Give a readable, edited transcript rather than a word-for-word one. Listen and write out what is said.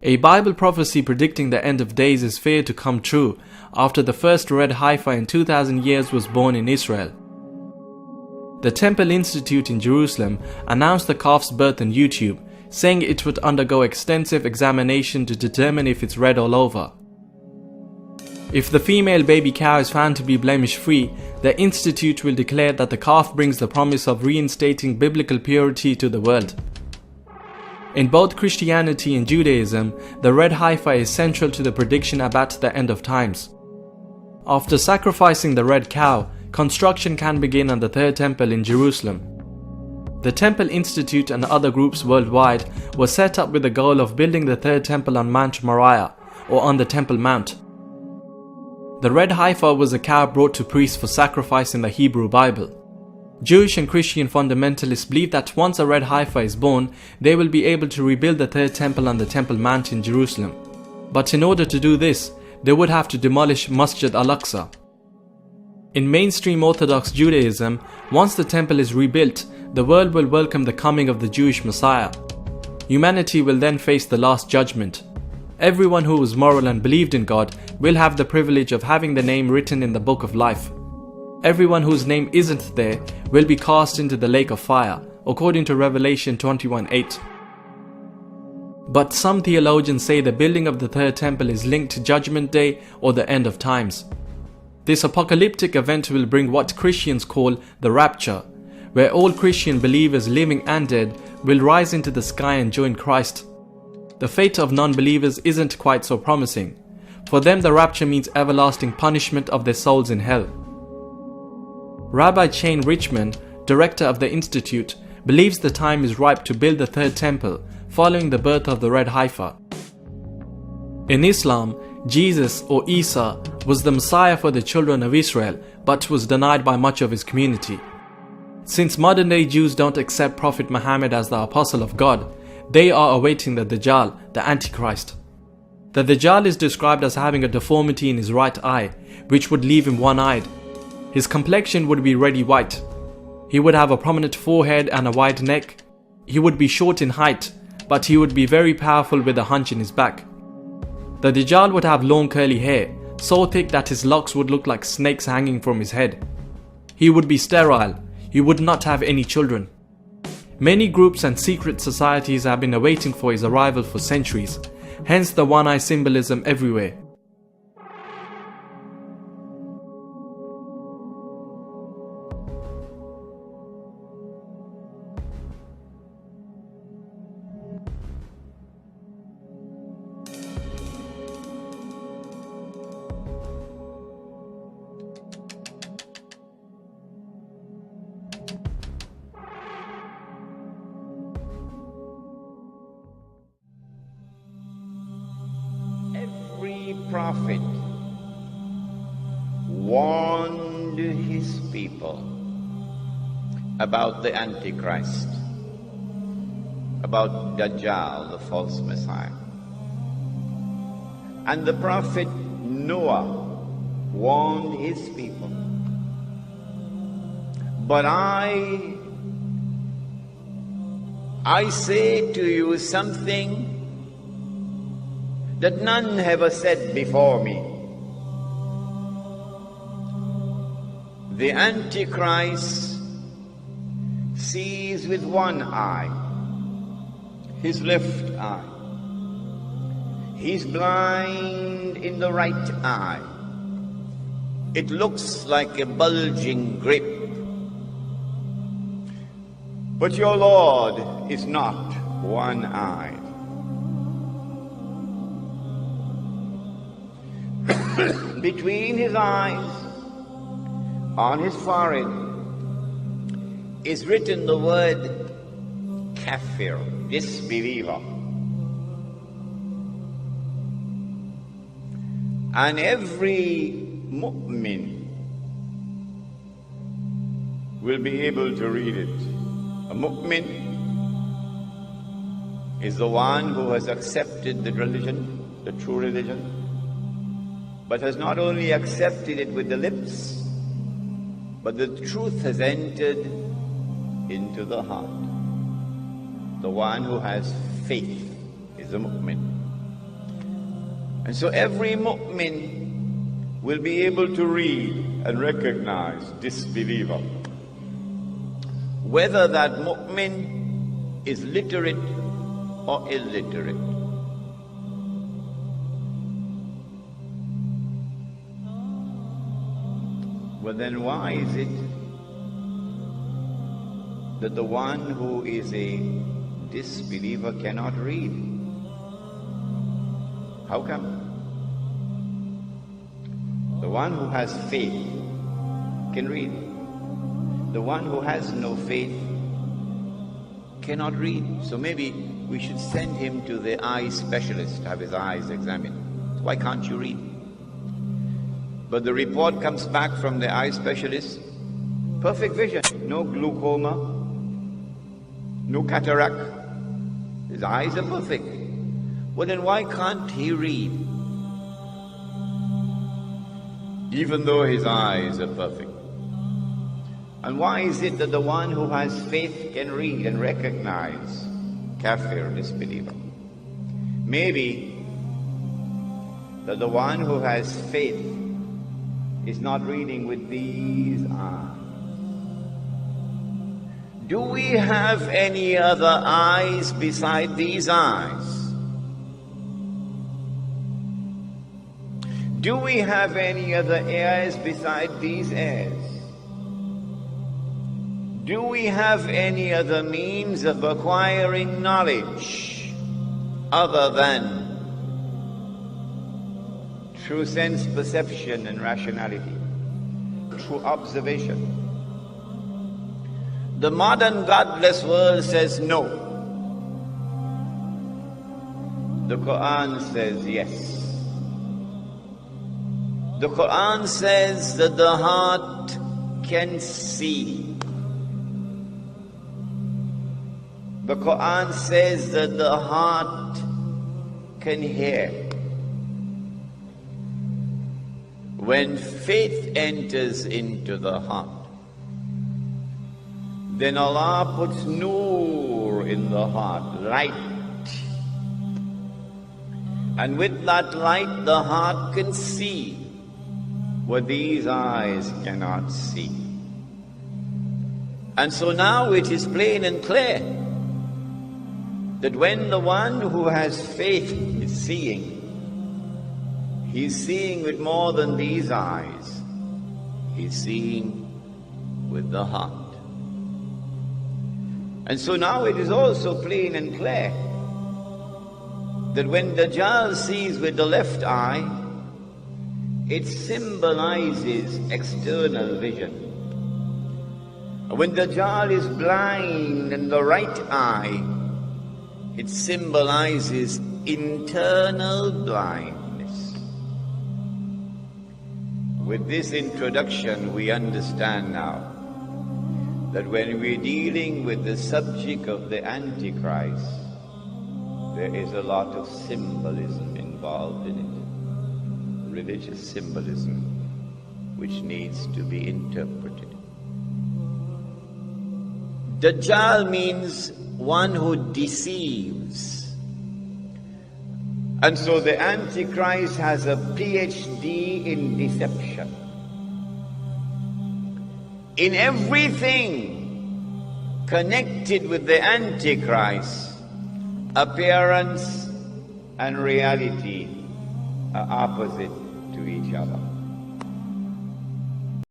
A Bible prophecy predicting the end of days is feared to come true after the first red heifer in 2000 years was born in Israel. The Temple Institute in Jerusalem announced the calf's birth on YouTube, saying it would undergo extensive examination to determine if it's red all over. If the female baby cow is found to be blemish-free, the institute will declare that the calf brings the promise of reinstating biblical purity to the world. In both Christianity and Judaism, the red heifer is central to the prediction about the end of times. After sacrificing the red cow, construction can begin on the third temple in Jerusalem. The Temple Institute and other groups worldwide were set up with the goal of building the third temple on Mount Moriah, or on the Temple Mount. The red heifer was a cow brought to priests for sacrifice in the Hebrew Bible. Jewish and Christian fundamentalists believe that once a red heifer is born, they will be able to rebuild the third temple on the Temple Mount in Jerusalem. But in order to do this, they would have to demolish Masjid al-Aqsa. In mainstream Orthodox Judaism, once the temple is rebuilt, the world will welcome the coming of the Jewish Messiah. Humanity will then face the Last Judgment. Everyone who was moral and believed in God will have the privilege of having the name written in the Book of Life. Everyone whose name isn't there will be cast into the lake of fire, according to Revelation 21:8. But some theologians say the building of the third temple is linked to Judgment Day or the end of times. This apocalyptic event will bring what Christians call the rapture, where all Christian believers, living and dead, will rise into the sky and join Christ. The fate of non-believers isn't quite so promising. For them, the rapture means everlasting punishment of their souls in hell. Rabbi Chaim Richman, director of the Institute, believes the time is ripe to build the third temple following the birth of the red heifer. In Islam, Jesus or Isa was the Messiah for the children of Israel, but was denied by much of his community. Since modern day Jews don't accept Prophet Muhammad as the apostle of God, they are awaiting the Dajjal, the Antichrist. The Dajjal is described as having a deformity in his right eye, which would leave him one-eyed. His complexion would be reddy white. He would have a prominent forehead and a wide neck. He would be short in height, but he would be very powerful with a hunch in his back. The Dajjal would have long curly hair, so thick that his locks would look like snakes hanging from his head. He would be sterile. He would not have any children. Many groups and secret societies have been awaiting for his arrival for centuries, hence the one-eye symbolism everywhere. Every prophet warned his people about the Antichrist, about Dajjal, the false Messiah. And the prophet Noah warned his people. But I say to you something that none ever said before me. The Antichrist sees with one eye, his left eye. He's blind in the right eye. It looks like a bulging grape. But your Lord is not one-eyed. Between his eyes, on his forehead, is written the word kafir, disbeliever. And every mu'min will be able to read it. A mu'min is the one who has accepted the religion, the true religion, but has not only accepted it with the lips, but the truth has entered into the heart. The one who has faith is a mu'min. And so every mu'min will be able to read and recognize disbeliever, whether that mu'min is literate or illiterate. Well, then why is it that the one who is a disbeliever cannot read? How come? The one who has faith can read. The one who has no faith cannot read. So maybe we should send him to the eye specialist, have his eyes examined. Why can't you read? But the report comes back from the eye specialist, perfect vision, no glaucoma, no cataract. His eyes are perfect. Well, then why can't he read? Even though his eyes are perfect. And why is it that the one who has faith can read and recognize kafir, disbeliever? Maybe that the one who has faith is not reading with these eyes. Do we have any other eyes beside these eyes? Do we have any other ears beside these ears? Do we have any other means of acquiring knowledge other than through sense perception and rationality, through observation? The modern godless world says no. The Quran says yes. The Quran says that the heart can see. The Quran says that the heart can hear. When faith enters into the heart, then Allah puts nur in the heart, light. And with that light, the heart can see what these eyes cannot see. And so now it is plain and clear that when the one who has faith is seeing, he's seeing with more than these eyes. He's seeing with the heart. And so now it is also plain and clear that when Dajjal sees with the left eye, it symbolizes external vision. When Dajjal is blind in the right eye, it symbolizes internal blindness. With this introduction, we understand now that when we're dealing with the subject of the Antichrist, there is a lot of symbolism involved in it. Religious symbolism, which needs to be interpreted. Dajjal means one who deceives. And so the Antichrist has a PhD in deception. In everything connected with the Antichrist, appearance and reality are opposite to each other.